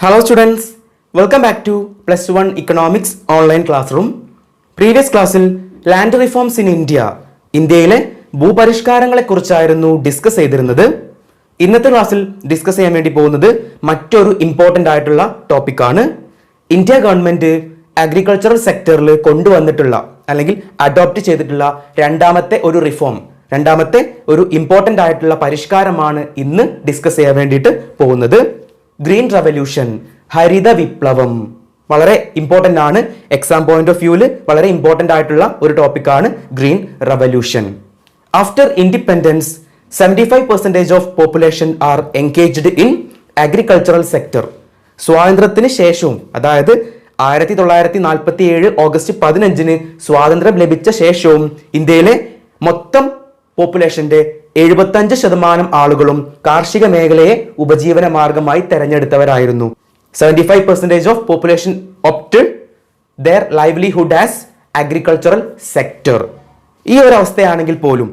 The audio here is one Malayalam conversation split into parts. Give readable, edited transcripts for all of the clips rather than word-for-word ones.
Hello students, welcome back to Plus 1 Economics Online Classroom. Previous ക്ലാസ്സിൽ ലാൻഡ് റിഫോംസ് ഇൻ ഇന്ത്യയിലെ ഭൂപരിഷ്കാരങ്ങളെക്കുറിച്ചായിരുന്നു ഡിസ്കസ് ചെയ്തിരുന്നത്. ഇന്നത്തെ ക്ലാസ്സിൽ ഡിസ്കസ് ചെയ്യാൻ വേണ്ടി പോകുന്നത് മറ്റൊരു ഇമ്പോർട്ടൻ്റ് ആയിട്ടുള്ള ടോപ്പിക്കാണ്. ഇന്ത്യ ഗവൺമെൻറ് അഗ്രികൾച്ചറൽ സെക്ടറിൽ കൊണ്ടുവന്നിട്ടുള്ള അല്ലെങ്കിൽ അഡോപ്റ്റ് ചെയ്തിട്ടുള്ള രണ്ടാമത്തെ ഒരു ഇമ്പോർട്ടൻ്റ് ആയിട്ടുള്ള പരിഷ്കാരമാണ് ഇന്ന് ഡിസ്കസ് ചെയ്യാൻ വേണ്ടിയിട്ട് പോകുന്നത്. ഗ്രീൻ റവല്യൂഷൻ, ഹരിത വിപ്ലവം. വളരെ ഇമ്പോർട്ടൻ്റ് ആണ്. എക്സാം പോയിന്റ് ഓഫ് വ്യൂവിൽ വളരെ ഇമ്പോർട്ടൻ്റ് ആയിട്ടുള്ള ഒരു ടോപ്പിക്കാണ് green revolution. After independence 75% of population R engaged in agricultural sector. സ്വാതന്ത്ര്യത്തിന് ശേഷവും, അതായത് 1947 ഓഗസ്റ്റ് 15 സ്വാതന്ത്ര്യം ലഭിച്ച ശേഷവും ഇന്ത്യയിലെ മൊത്തം പോപ്പുലേഷന്റെ 75% ആളുകളും കാർഷിക മേഖലയെ ഉപജീവന മാർഗമായി തെരഞ്ഞെടുത്തവരായിരുന്നു. 75% of population opted their livelihood as agricultural sector. ഈ ഒരു അവസ്ഥയാണെങ്കിൽ പോലും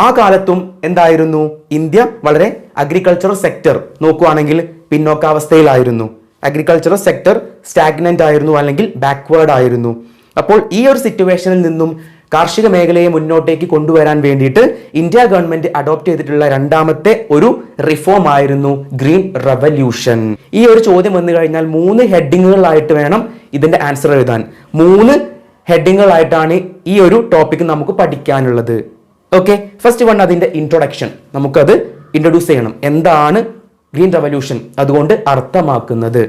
ആ കാലത്തും എന്തായിരുന്നു, ഇന്ത്യ വളരെ അഗ്രികൾച്ചറൽ സെക്ടർ നോക്കുകയാണെങ്കിൽ പിന്നോക്കാവസ്ഥയിലായിരുന്നു. അഗ്രികൾച്ചറൽ സെക്ടർ സ്റ്റാഗ്നന്റ് ആയിരുന്നു, അല്ലെങ്കിൽ ബാക്ക്വേർഡ് ആയിരുന്നു. അപ്പോൾ ഈ ഒരു സിറ്റുവേഷനിൽ നിന്നും കാർഷിക മേഖലയെ മുന്നോട്ടേക്ക് കൊണ്ടുവരാൻ വേണ്ടിയിട്ട് ഇന്ത്യ ഗവൺമെന്റ് അഡോപ്റ്റ് ചെയ്തിട്ടുള്ള രണ്ടാമത്തെ ഒരു റിഫോം ആയിരുന്നു ഗ്രീൻ റവല്യൂഷൻ. ഈ ഒരു ചോദ്യം വന്നു കഴിഞ്ഞാൽ 3 ഹെഡിങ്ങുകളായിട്ട് വേണം ഇതിന്റെ ആൻസർ എഴുതാൻ. 3 ഹെഡിങ്ങുകളായിട്ടാണ് ഈ ഒരു ടോപ്പിക് നമുക്ക് പഠിക്കാനുള്ളത്. ഓക്കെ, ഫസ്റ്റ് വൺ അതിന്റെ ഇൻട്രൊഡക്ഷൻ. നമുക്കത് ഇൻട്രൊഡ്യൂസ് ചെയ്യണം. എന്താണ് ഗ്രീൻ റവല്യൂഷൻ അതുകൊണ്ട് അർത്ഥമാക്കുന്നത്?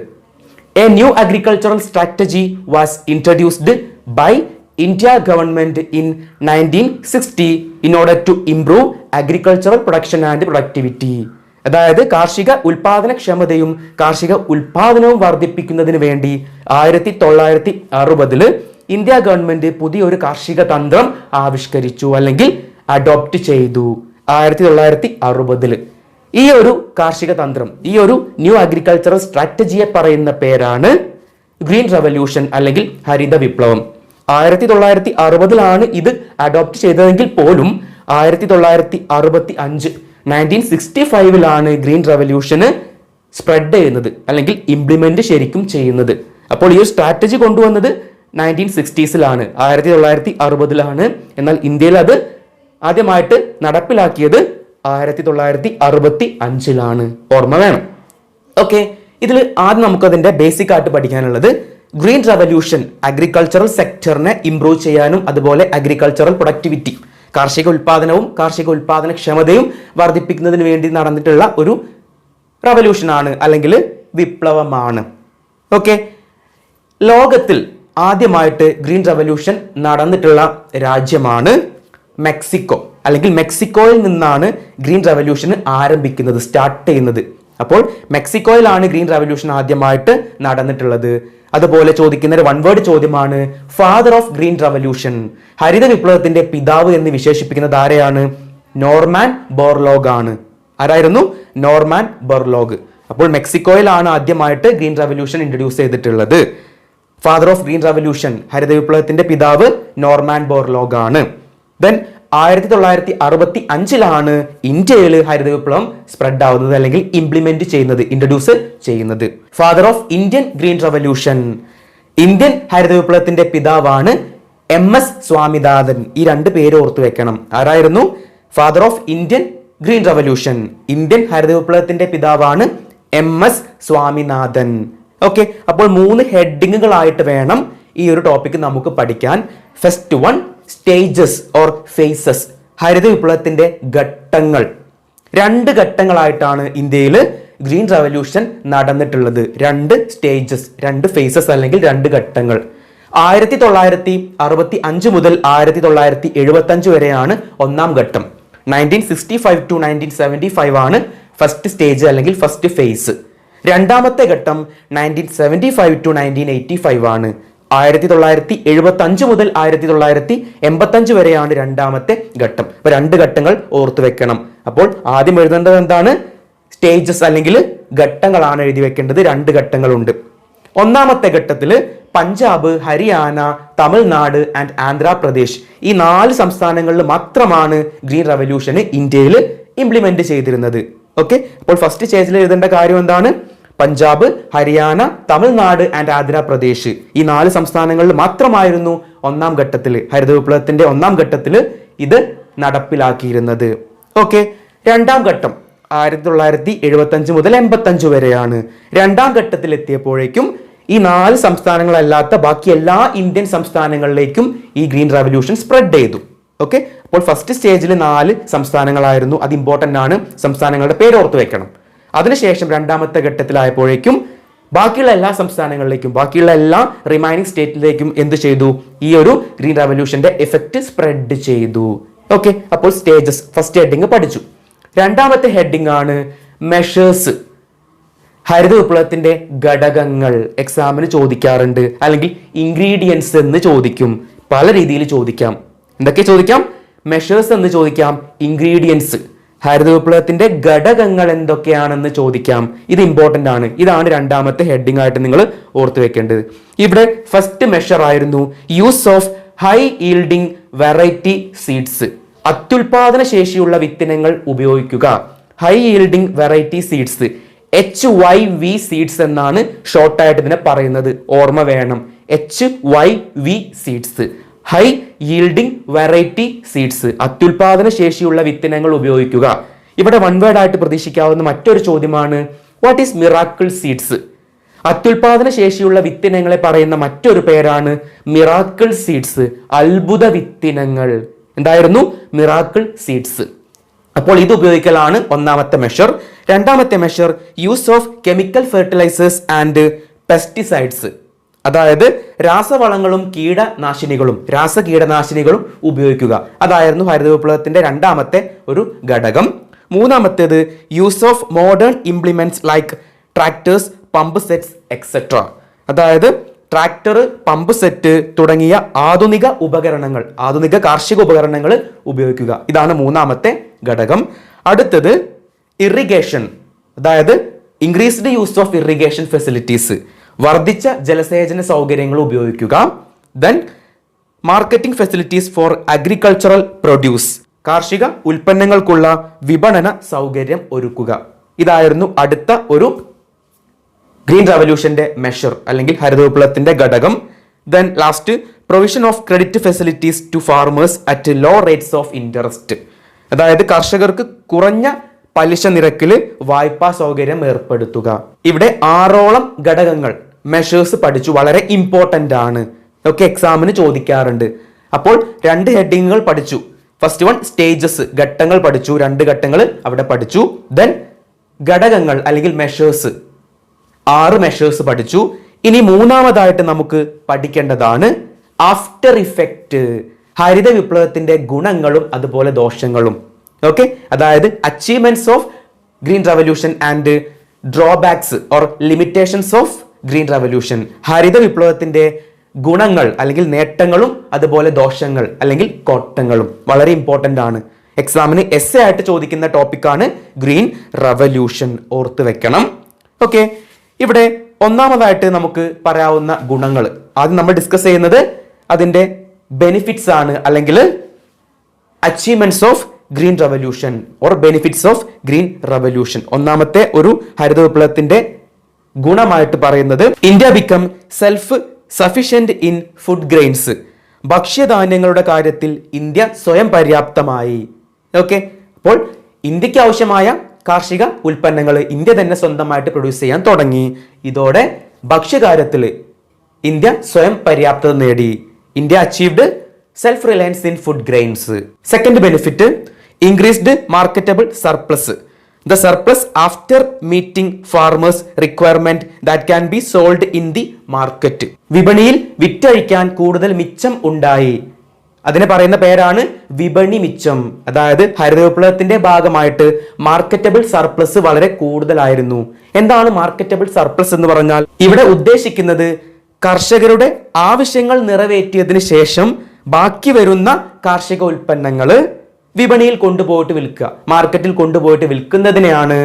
A new agricultural strategy was introduced by India government in 1960 in order to improve agricultural production and productivity. അതായത് കാർഷിക ഉൽപാദനക്ഷമതയും കാർഷിക ഉൽപാദനവും വർദ്ധിപ്പിക്കുന്നതിന് വേണ്ടി 1960 ഇന്ത്യ ഗവൺമെന്റ് പുതിയൊരു കാർഷിക തന്ത്രം ആവിഷ്കരിച്ചു, അല്ലെങ്കിൽ അഡോപ്റ്റ് ചെയ്തു. 1960 ഈ ഒരു കാർഷിക തന്ത്രം, ഈ ഒരു ന്യൂ അഗ്രികൾച്ചറൽ സ്ട്രാറ്റജിയെ പറയുന്ന പേരാണ് ഗ്രീൻ റവല്യൂഷൻ അല്ലെങ്കിൽ ഹരിത വിപ്ലവം. 1960 ഇത് അഡോപ്റ്റ് ചെയ്തതെങ്കിൽ പോലും 1965 ഗ്രീൻ റവല്യൂഷന് സ്പ്രെഡ് ചെയ്യുന്നത് അല്ലെങ്കിൽ ഇംപ്ലിമെന്റ് ശരിക്കും ചെയ്യുന്നത്. അപ്പോൾ ഈ ഒരു സ്ട്രാറ്റജി കൊണ്ടുവന്നത് 1960s 1960 എന്നാൽ ഇന്ത്യയിൽ അത് ആദ്യമായിട്ട് നടപ്പിലാക്കിയത് 1965 ഓർമ്മ വേണം. ഓക്കെ, ഇതിൽ ആദ്യം നമുക്കതിന്റെ ബേസിക് ആയിട്ട് പഠിക്കാനുള്ളത് ഗ്രീൻ റവല്യൂഷൻ അഗ്രികൾച്ചറൽ സെക്ടറിനെ ഇംപ്രൂവ് ചെയ്യാനും അതുപോലെ അഗ്രികൾച്ചറൽ പ്രൊഡക്ടിവിറ്റി, കാർഷിക ഉൽപാദനവും കാർഷിക ഉൽപാദനക്ഷമതയും വർദ്ധിപ്പിക്കുന്നതിന് വേണ്ടി നടന്നിട്ടുള്ള ഒരു റവല്യൂഷനാണ് അല്ലെങ്കിൽ വിപ്ലവമാണ്. ഓക്കെ, ലോകത്തിൽ ആദ്യമായിട്ട് ഗ്രീൻ റവല്യൂഷൻ നടന്നിട്ടുള്ള രാജ്യമാണ് മെക്സിക്കോ, അല്ലെങ്കിൽ മെക്സിക്കോയിൽ നിന്നാണ് ഗ്രീൻ റവല്യൂഷൻ ആരംഭിക്കുന്നത്, സ്റ്റാർട്ട് ചെയ്യുന്നത്. അപ്പോൾ മെക്സിക്കോയിലാണ് ഗ്രീൻ റവല്യൂഷൻ ആദ്യമായിട്ട് നടന്നിട്ടുള്ളത്. അതുപോലെ ചോദിക്കുന്ന ഒരു 1 വേർഡ് ചോദ്യമാണ് ഫാദർ ഓഫ് ഗ്രീൻ റവല്യൂഷൻ. ഹരിത വിപ്ലവത്തിന്റെ പിതാവ് എന്ന് വിശേഷിപ്പിക്കുന്നത് ആരെയാണ്? നോർമാൻ ബോർലോഗ് ആണ്. ആരായിരുന്നു? Norman Borlaug. അപ്പോൾ മെക്സിക്കോയിലാണ് ആദ്യമായിട്ട് ഗ്രീൻ റവല്യൂഷൻ ഇൻട്രൊഡ്യൂസ് ചെയ്തിട്ടുള്ളത്. ഫാദർ ഓഫ് ഗ്രീൻ റവല്യൂഷൻ, ഹരിത വിപ്ലവത്തിന്റെ പിതാവ് നോർമാൻ ബോർലോഗ് ആണ്. ദെൻ 1965 ഇന്ത്യയിൽ ഹരിത വിപ്ലവം സ്പ്രെഡ് ആവുന്നത് അല്ലെങ്കിൽ ഇംപ്ലിമെന്റ് ചെയ്യുന്നത്, ഇൻട്രൊഡ്യൂസ് ചെയ്യുന്നത്. Father of Indian green revolution, Indian ഹരിത വിപ്ലവത്തിന്റെ പിതാവാണ് MS സ്വാമിനാഥൻ. ഈ 2 പേര് ഓർത്തു വെക്കണം. ആരായിരുന്നു? Father of Indian green revolution, Indian ഹരിത വിപ്ലവത്തിന്റെ പിതാവാണ് MS സ്വാമിനാഥൻ. ഓക്കെ, അപ്പോൾ 3 ഹെഡിങ്ങുകളായിട്ട് വേണം ഈ ഒരു ടോപ്പിക് നമുക്ക് പഠിക്കാൻ. First one, stages or phases, ഹരിത വിപ്ലവത്തിന്റെ ഘട്ടങ്ങൾ. 2 ഘട്ടങ്ങളായിട്ടാണ് ഇന്ത്യയിൽ ഗ്രീൻ റവല്യൂഷൻ നടന്നിട്ടുള്ളത്. 2 സ്റ്റേജസ്, 2 ഫേസസ് അല്ലെങ്കിൽ 2 ഘട്ടങ്ങൾ. 1965 മുതൽ 1975 വരെയാണ് ഒന്നാം ഘട്ടം. 1965 to 1975 ഫസ്റ്റ് സ്റ്റേജ് അല്ലെങ്കിൽ ഫസ്റ്റ് ഫേസ്. രണ്ടാമത്തെ ഘട്ടം 1975 to 1985 1975 മുതൽ 1985 വരെയാണ് രണ്ടാമത്തെ ഘട്ടം. അപ്പൊ 2 ഘട്ടങ്ങൾ ഓർത്തു വെക്കണം. അപ്പോൾ ആദ്യം എഴുതേണ്ടത് എന്താണ്? സ്റ്റേജസ് അല്ലെങ്കിൽ ഘട്ടങ്ങളാണ് എഴുതി വെക്കേണ്ടത്. 2 ഘട്ടങ്ങളുണ്ട്. ഒന്നാമത്തെ ഘട്ടത്തിൽ പഞ്ചാബ്, ഹരിയാന, തമിഴ്നാട് ആൻഡ് ആന്ധ്രാപ്രദേശ് ഈ 4 സംസ്ഥാനങ്ങളിൽ മാത്രമാണ് ഗ്രീൻ റവല്യൂഷന് ഇന്ത്യയിൽ ഇംപ്ലിമെന്റ് ചെയ്തിരുന്നത്. ഓക്കെ, അപ്പോൾ ഫസ്റ്റ് സ്റ്റേജിൽ എഴുതേണ്ട കാര്യം എന്താണ്? പഞ്ചാബ്, ഹരിയാന, തമിഴ്നാട് ആൻഡ് ആന്ധ്രാപ്രദേശ് ഈ 4 സംസ്ഥാനങ്ങളിൽ മാത്രമായിരുന്നു ഒന്നാം ഘട്ടത്തിൽ ഹരിത വിപ്ലവത്തിന്റെ ഒന്നാം ഘട്ടത്തിൽ ഇത് നടപ്പിലാക്കിയിരുന്നത്. ഓക്കെ, രണ്ടാം ഘട്ടം 1975 മുതൽ 85 വരെയാണ്. രണ്ടാം ഘട്ടത്തിൽ എത്തിയപ്പോഴേക്കും ഈ 4 സംസ്ഥാനങ്ങളല്ലാത്ത ബാക്കി എല്ലാ ഇന്ത്യൻ സംസ്ഥാനങ്ങളിലേക്കും ഈ ഗ്രീൻ റവല്യൂഷൻ സ്പ്രെഡ് ചെയ്തു. ഓക്കെ, അപ്പോൾ ഫസ്റ്റ് സ്റ്റേജിൽ 4 സംസ്ഥാനങ്ങളായിരുന്നു. അത് ഇമ്പോർട്ടന്റ് ആണ്, സംസ്ഥാനങ്ങളുടെ പേര് ഓർത്ത് വെക്കണം. അതിനുശേഷം രണ്ടാമത്തെ ഘട്ടത്തിലായപ്പോഴേക്കും ബാക്കിയുള്ള എല്ലാ സംസ്ഥാനങ്ങളിലേക്കും ബാക്കിയുള്ള എല്ലാ റിമൈനിങ് സ്റ്റേറ്റിലേക്കും എന്ത് ചെയ്തു? ഈ ഒരു ഗ്രീൻ റവല്യൂഷന്റെ എഫക്റ്റ് സ്പ്രെഡ് ചെയ്തു. ഓക്കെ, അപ്പോൾ സ്റ്റേജസ് ഫസ്റ്റ് ഹെഡിങ് പഠിച്ചു. രണ്ടാമത്തെ ഹെഡിങ് ആണ് മെഷേഴ്സ്. ഹരിത വിപ്ലവത്തിന്റെ ഘടകങ്ങൾ എക്സാമിന് ചോദിക്കാറുണ്ട്, അല്ലെങ്കിൽ ഇൻഗ്രീഡിയൻസ് എന്ന് ചോദിക്കും. പല രീതിയിൽ ചോദിക്കാം. എന്തൊക്കെ ചോദിക്കാം? മെഷേഴ്സ് എന്ന് ചോദിക്കാം, ഇൻഗ്രീഡിയൻസ് ഹരിത വിപ്ലവത്തിന്റെ ഘടകങ്ങൾ എന്തൊക്കെയാണെന്ന് ചോദിക്കാം. ഇത് ഇമ്പോർട്ടന്റ് ആണ്. ഇതാണ് രണ്ടാമത്തെ ഹെഡിങ് ആയിട്ട് നിങ്ങൾ ഓർത്തു വെക്കേണ്ടത്. ഇവിടെ ഫസ്റ്റ് മെഷർ ആയിരുന്നു use of high yielding variety seeds. അത്യുൽപാദന ശേഷിയുള്ള വിത്തിനങ്ങൾ ഉപയോഗിക്കുക. High yielding variety seeds, HYV seeds എന്നാണ് ഷോർട്ടായിട്ട് ഇതിനെ പറയുന്നത്. ഓർമ്മ വേണം, HYV seeds, high yielding variety seeds, അത്യുൽപാദന ശേഷിയുള്ള വിത്തിനങ്ങൾ ഉപയോഗിക്കുക. ഇവിടെ വൺ വേർഡ് ആയിട്ട് പ്രതീക്ഷിക്കാവുന്ന മറ്റൊരു ചോദ്യമാണ് വാട്ട് ഈസ് മിറാക്കിൾ സീഡ്സ്. അത്യുൽപാദന ശേഷിയുള്ള വിത്തിനങ്ങളെ പറയുന്ന മറ്റൊരു പേരാണ് മിറാക്കിൾ സീഡ്സ്, അത്ഭുത വിത്തിനങ്ങൾ. എന്തായിരുന്നു? Miracle seeds. അപ്പോൾ ഇത് ഉപയോഗിക്കലാണ് ഒന്നാമത്തെ മെഷർ. രണ്ടാമത്തെ measure use of chemical fertilisers and pesticides, അതായത് രാസവളങ്ങളും രാസകീടനാശിനികളും ഉപയോഗിക്കുക. അതായിരുന്നു ഹരിത വിപ്ലവത്തിന്റെ രണ്ടാമത്തെ ഒരു ഘടകം. മൂന്നാമത്തേത് use of modern implements like tractors, pump sets etcetera, അതായത് ട്രാക്ടർ, പമ്പ് സെറ്റ് തുടങ്ങിയ ആധുനിക കാർഷിക ഉപകരണങ്ങൾ ഉപയോഗിക്കുക. ഇതാണ് മൂന്നാമത്തെ ഘടകം. അടുത്തത് ഇറിഗേഷൻ, അതായത് increased use of irrigation facilities, വർദ്ധിച്ച ജലസേചന സൗകര്യങ്ങൾ ഉപയോഗിക്കുക. Then marketing facilities for agricultural produce, കാർഷിക ഉൽപ്പന്നങ്ങൾക്കുള്ള വിപണന സൗകര്യം ഒരുക്കുക. ഇതായിരുന്നു അടുത്ത ഒരു ഗ്രീൻ റവല്യൂഷന്റെ മെഷർ അല്ലെങ്കിൽ ഹരിത വിപ്ലവത്തിന്റെ ഘടകം. Then last provision of credit facilities to farmers at low rates of interest, അതായത് കർഷകർക്ക് കുറഞ്ഞ പലിശ നിരക്കിൽ വായ്പാ സൗകര്യം ഏർപ്പെടുത്തുക. ഇവിടെ 6ഓളം ഘടകങ്ങൾ മെഷേഴ്സ് പഠിച്ചു. വളരെ ഇമ്പോർട്ടന്റ് ആണ്. ഒക്കെ എക്സാമിന് ചോദിക്കാറുണ്ട്. അപ്പോൾ 2 ഹെഡിങ്ങുകൾ പഠിച്ചു. ഫസ്റ്റ് വൺ സ്റ്റേജസ്, ഘട്ടങ്ങൾ പഠിച്ചു. 2 ഘട്ടങ്ങൾ അവിടെ പഠിച്ചു. ദെൻ ഘടകങ്ങൾ അല്ലെങ്കിൽ മെഷേഴ്സ്, 6 മെഷേഴ്സ് പഠിച്ചു. ഇനി മൂന്നാമതായിട്ട് നമുക്ക് പഠിക്കേണ്ടതാണ് ആഫ്റ്റർ ഇഫക്റ്റ്, ഹരിത വിപ്ലവത്തിന്റെ ഗുണങ്ങളും അതുപോലെ ദോഷങ്ങളും. ഓക്കെ, അതായത് achievements of green revolution and drawbacks or limitations of green revolution. ഹരിത വിപ്ലവത്തിന്റെ ഗുണങ്ങൾ അല്ലെങ്കിൽ നേട്ടങ്ങളും അതുപോലെ ദോഷങ്ങൾ അല്ലെങ്കിൽ കോട്ടങ്ങളും വളരെ ഇമ്പോർട്ടന്റ് ആണ്. എക്സാമിന് എസ്സേ ആയിട്ട് ചോദിക്കുന്ന ടോപ്പിക്കാണ് ഗ്രീൻ റവല്യൂഷൻ, ഓർത്ത് വെക്കണം. ഓക്കെ, ഇവിടെ ഒന്നാമതായിട്ട് നമുക്ക് പറയാവുന്ന ഗുണങ്ങൾ ആദ്യം നമ്മൾ ഡിസ്കസ് ചെയ്യുന്നത് അതിന്റെ ബെനിഫിറ്റ്സ് ആണ്, അല്ലെങ്കിൽ achievements of green revolution or benefits of green revolution. ഒന്നാമത്തെ ഒരു ഹരിത വിപ്ലവത്തിന്റെ ഗുണമായിട്ട് പറയുന്നത് India become self sufficient in food grains, ഭക്ഷ്യധാന്യങ്ങളുടെ കാര്യത്തിൽ ഇന്ത്യ സ്വയം പര്യാപ്തമായി. ഓക്കെ, അപ്പോൾ ഇന്ത്യക്ക് ആവശ്യമായ കാർഷിക ഉൽപ്പന്നങ്ങൾ ഇന്ത്യ തന്നെ സ്വന്തമായിട്ട് പ്രൊഡ്യൂസ് ചെയ്യാൻ തുടങ്ങി. ഇതോടെ ഭക്ഷ്യകാര്യത്തിൽ ഇന്ത്യ സ്വയം പര്യാപ്തത നേടി. India achieved self Reliance in food grains. Second benefit increased marketable surplus, the surplus after meeting farmers requirement that can be sold in the market. വിപണിയിൽ വിറ്റഴിക്കാൻ കൂടുതൽ മിച്ചം ഉണ്ടായി. അതിനെ പറയുന്ന പേരാണ് വിപണി മിച്ചം. അതായത് ഹരിത വിപ്ലവത്തിന്റെ ഭാഗമായിട്ട് മാർക്കറ്റബിൾ സർപ്ലസ് വളരെ കൂടുതലായിരുന്നു. എന്താണ് മാർക്കറ്റബിൾ സർപ്ലസ് എന്ന് പറഞ്ഞാൽ? ഇവിടെ ഉദ്ദേശിക്കുന്നത് കർഷകരുടെ ആവശ്യങ്ങൾ നിറവേറ്റിയതിനു ശേഷം ബാക്കി വരുന്ന കാർഷിക ഉൽപ്പന്നങ്ങൾ വിപണിയിൽ കൊണ്ടുപോയിട്ട് വിൽക്കുക, മാർക്കറ്റിൽ കൊണ്ടുപോയിട്ട് വിൽക്കുന്നതിനെയാണ്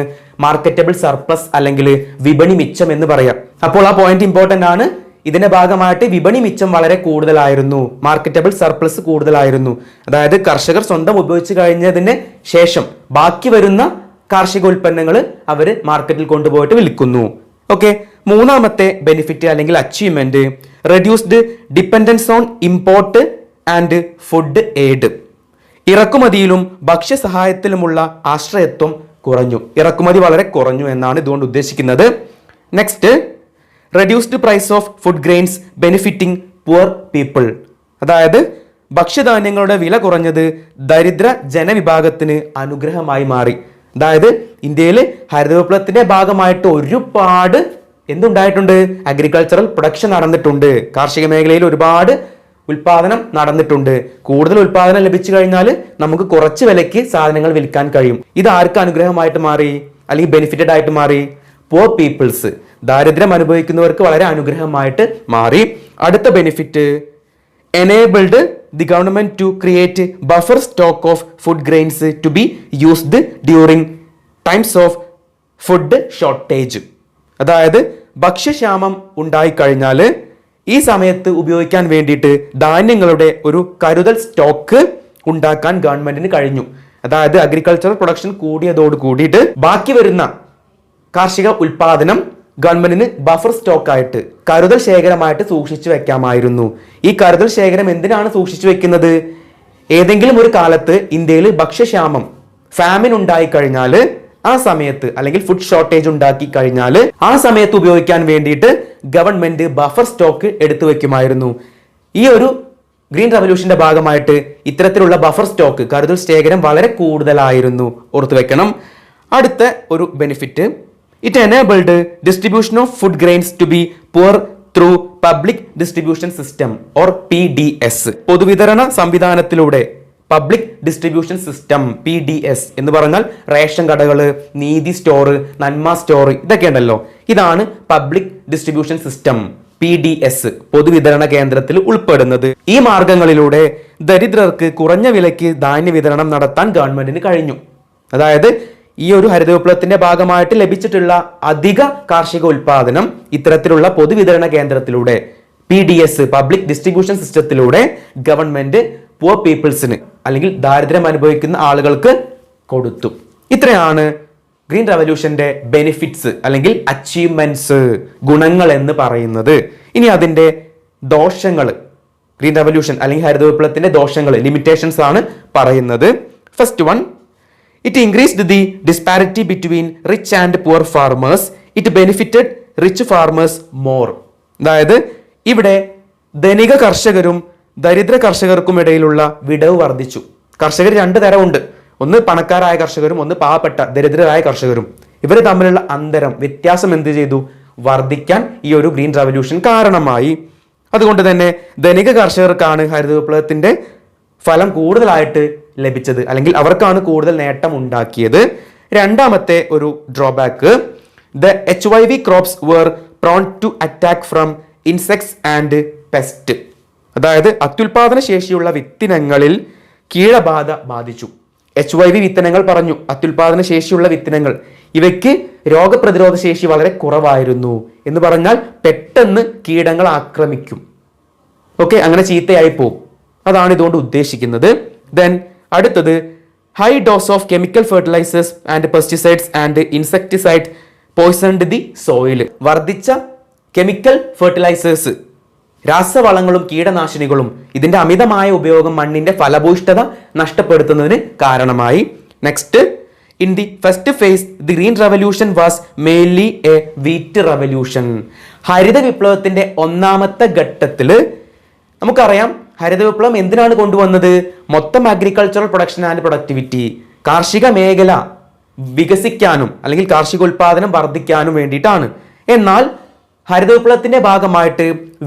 മാർക്കറ്റബിൾ സർപ്ലസ് അല്ലെങ്കിൽ വിപണി മിച്ചം എന്ന് പറയാം. അപ്പോൾ ആ പോയിന്റ് ഇമ്പോർട്ടന്റ് ആണ്. ഇതിന്റെ ഭാഗമായിട്ട് വിപണി മിച്ചം വളരെ കൂടുതലായിരുന്നു, മാർക്കറ്റബിൾ സർപ്ലസ് കൂടുതലായിരുന്നു. അതായത് കർഷകർ സ്വന്തം ഉപയോഗിച്ച് കഴിഞ്ഞതിന് ശേഷം ബാക്കി വരുന്ന കാർഷിക ഉൽപ്പന്നങ്ങൾ അവർ മാർക്കറ്റിൽ കൊണ്ടുപോയിട്ട് വിൽക്കുന്നു. ഓക്കെ, മൂന്നാമത്തെ ബെനിഫിറ്റ് അല്ലെങ്കിൽ achievement reduced dependence on import and food aid. ഇറക്കുമതിയിലും ഭക്ഷ്യസഹായത്തിലുമുള്ള ആശ്രയത്വം കുറഞ്ഞു. ഇറക്കുമതി വളരെ കുറഞ്ഞു എന്നാണ് ഇതുകൊണ്ട് ഉദ്ദേശിക്കുന്നത്. Next, reduced price of food grains benefiting poor people. അതായത് ഭക്ഷ്യധാന്യങ്ങളുടെ വില കുറഞ്ഞത് ദരിദ്ര ജനവിഭാഗത്തിന് അനുഗ്രഹമായി മാറി. അതായത് ഇന്ത്യയിൽ ഹരിതവിപ്ലവത്തിന്റെ ഭാഗമായിട്ട് ഒരുപാട് എന്തുണ്ടായിട്ടുണ്ട്? അഗ്രികൾച്ചറൽ പ്രൊഡക്ഷൻ നടന്നിട്ടുണ്ട്. കാർഷിക മേഖലയിൽ ഒരുപാട് ഉൽപാദനം നടന്നിട്ടുണ്ട്. കൂടുതൽ ഉൽപാദനം ലഭിച്ചു കഴിഞ്ഞാൽ നമുക്ക് കുറച്ച് വിലയ്ക്ക് സാധനങ്ങൾ വിൽക്കാൻ കഴിയും. ഇത് ആർക്ക് അനുഗ്രഹമായിട്ട് മാറി അല്ലെങ്കിൽ ബെനിഫിറ്റഡ് ആയിട്ട് മാറി? പുവർ പീപ്പിൾസ്, ദാരിദ്ര്യം അനുഭവിക്കുന്നവർക്ക് വളരെ അനുഗ്രഹമായിട്ട് മാറി. അടുത്ത benefit, enabled the government to create buffer stock of food grains to be used during times of food shortage. അതായത് ഭക്ഷ്യക്ഷാമം ഉണ്ടായിക്കഴിഞ്ഞാൽ ഈ സമയത്ത് ഉപയോഗിക്കാൻ വേണ്ടിയിട്ട് ധാന്യങ്ങളുടെ ഒരു കരുതൽ സ്റ്റോക്ക് ഉണ്ടാക്കാൻ ഗവൺമെന്റിന് കഴിഞ്ഞു. അതായത് അഗ്രികൾച്ചറൽ പ്രൊഡക്ഷൻ കൂടിയതോട് കൂടിയിട്ട് ബാക്കി വരുന്ന കാർഷിക ഉൽപാദനം ഗവൺമെന്റിന് ബഫർ സ്റ്റോക്ക് ആയിട്ട് കരുതൽ ശേഖരമായിട്ട് സൂക്ഷിച്ചു വെക്കാമായിരുന്നു. ഈ കരുതൽ ശേഖരം എന്തിനാണ് സൂക്ഷിച്ചു വെക്കുന്നത്? ഏതെങ്കിലും ഒരു കാലത്ത് ഇന്ത്യയിൽ ഭക്ഷ്യക്ഷാമം, ഫാമിൻ ഉണ്ടായി കഴിഞ്ഞാൽ ആ സമയത്ത് അല്ലെങ്കിൽ ഫുഡ് ഷോർട്ടേജ് ഉണ്ടാക്കി കഴിഞ്ഞാൽ ആ സമയത്ത് ഉപയോഗിക്കാൻ വേണ്ടിയിട്ട് ഗവൺമെന്റ് ബഫർ സ്റ്റോക്ക് എടുത്തു വെക്കുമായിരുന്നു. ഈ ഒരു ഗ്രീൻ റവല്യൂഷന്റെ ഭാഗമായിട്ട് ഇത്തരത്തിലുള്ള ബഫർ സ്റ്റോക്ക്, കരുതൽ ശേഖരം വളരെ കൂടുതലായിരുന്നു. ഓർത്തു വെക്കണം. അടുത്ത ഒരു benefit, it enabled distribution of food grains to be poor through public distribution system or PDS. പൊതുവിതരണ സംവിധാനത്തിലൂടെ പബ്ലിക് ഡിസ്ട്രിബ്യൂഷൻ സിസ്റ്റം PDS എന്ന് പറഞ്ഞാൽ റേഷൻ കടകൾ, നീതി സ്റ്റോർ, നന്മ സ്റ്റോർ, ഇതൊക്കെ ഉണ്ടല്ലോ. ഇതാണ് പബ്ലിക് ഡിസ്ട്രിബ്യൂഷൻ സിസ്റ്റം PDS, പൊതുവിതരണ കേന്ദ്രത്തിൽ ഉൾപ്പെടുന്നത്. ഈ മാർഗങ്ങളിലൂടെ ദരിദ്രർക്ക് കുറഞ്ഞ വിലയ്ക്ക് ധാന്യ വിതരണം നടത്താൻ ഗവൺമെന്റിന് കഴിഞ്ഞു. അതായത് ഈ ഒരു ഹരിതവിപ്ലവത്തിന്റെ ഭാഗമായിട്ട് ലഭിച്ചിട്ടുള്ള അധിക കാർഷിക ഉൽപാദനം ഇത്തരത്തിലുള്ള പൊതുവിതരണ കേന്ദ്രത്തിലൂടെ PDS, പബ്ലിക് ഡിസ്ട്രിബ്യൂഷൻ സിസ്റ്റത്തിലൂടെ ഗവൺമെന്റ് പുവർ പീപ്പിൾസിന് അല്ലെങ്കിൽ ദാരിദ്ര്യം അനുഭവിക്കുന്ന ആളുകൾക്ക് കൊടുത്തു. ഇത്രയാണ് ഗ്രീൻ റവല്യൂഷന്റെ ബെനിഫിറ്റ്സ് അല്ലെങ്കിൽ അച്ചീവ്മെന്റ്സ്, ഗുണങ്ങൾ എന്ന് പറയുന്നത്. ഇനി അതിന്റെ ദോഷങ്ങൾ, ഗ്രീൻ റവല്യൂഷൻ അല്ലെങ്കിൽ ഹരിതവിപ്ലവത്തിന്റെ ദോഷങ്ങൾ, ലിമിറ്റേഷൻസ് ആണ് പറയുന്നത്. First one, it increased the disparity between rich and poor farmers. It benefited rich farmers more. അതായത് ഇവിടെ ധനിക കർഷകരും ദരിദ്ര കർഷകർക്കും ഇടയിലുള്ള വിടവ് വർദ്ധിച്ചു. കർഷകർ രണ്ട് തരമുണ്ട്. ഒന്ന് പണക്കാരായ കർഷകരും ഒന്ന് പാവപ്പെട്ട ദരിദ്രരായ കർഷകരും. ഇവർ തമ്മിലുള്ള അന്തരം, വ്യത്യാസം എന്ത് ചെയ്തു? വർദ്ധിക്കാൻ ഈ ഒരു ഗ്രീൻ റവല്യൂഷൻ കാരണമായി. അതുകൊണ്ട് തന്നെ ധനിക കർഷകർക്കാണ് ഹരിതവിപ്ലവത്തിന്റെ ഫലം കൂടുതലായിട്ട് ലഭിച്ചത്, അല്ലെങ്കിൽ അവർക്കാണ് കൂടുതൽ നേട്ടം ഉണ്ടാക്കിയത്. രണ്ടാമത്തെ ഒരു drawback, the HYV crops were prone to attack from insects and pest. അതായത് അത്യുൽപാദന ശേഷിയുള്ള വിത്തിനങ്ങളിൽ കീടബാധ ബാധിച്ചു. HYV വിത്തനങ്ങൾ പറഞ്ഞു, അത്യുൽപാദന ശേഷിയുള്ള വിത്തനങ്ങൾ, ഇവയ്ക്ക് രോഗപ്രതിരോധ ശേഷി വളരെ കുറവായിരുന്നു. എന്ന് പറഞ്ഞാൽ പെട്ടെന്ന് കീടങ്ങൾ ആക്രമിക്കും. ഓക്കെ, അങ്ങനെ ചീത്തയായി പോകും. അതാണ് ഇതുകൊണ്ട് ഉദ്ദേശിക്കുന്നത്. ദെൻ അടുത്തത്, high dose of chemical fertilisers and pesticides and insecticide poisoned the soil. വർദ്ധിച്ച കെമിക്കൽ ഫെർട്ടിലൈസേഴ്സ്, രാസവളങ്ങളും കീടനാശിനികളും, ഇതിന്റെ അമിതമായ ഉപയോഗം മണ്ണിന്റെ ഫലഭൂയിഷ്ഠത നഷ്ടപ്പെടുത്തുന്നതിന് കാരണമായി. Next, in the first phase the green revolution was mainly a wheat revolution. ഹരിത വിപ്ലവത്തിന്റെ ഒന്നാമത്തെ ഘട്ടത്തിൽ നമുക്കറിയാം ഹരിത വിപ്ലവം എന്തിനാണ് കൊണ്ടുവന്നത്? മൊത്തം അഗ്രികൾച്ചറൽ പ്രൊഡക്ഷൻ ആൻഡ് പ്രൊഡക്ടിവിറ്റി, കാർഷിക മേഖല വികസിക്കാനും അല്ലെങ്കിൽ കാർഷിക ഉൽപാദനം വർദ്ധിക്കാനും വേണ്ടിയിട്ടാണ്. എന്നാൽ ഹരിത വിപ്ലവത്തിന്റെ ഭാഗമായിട്ട്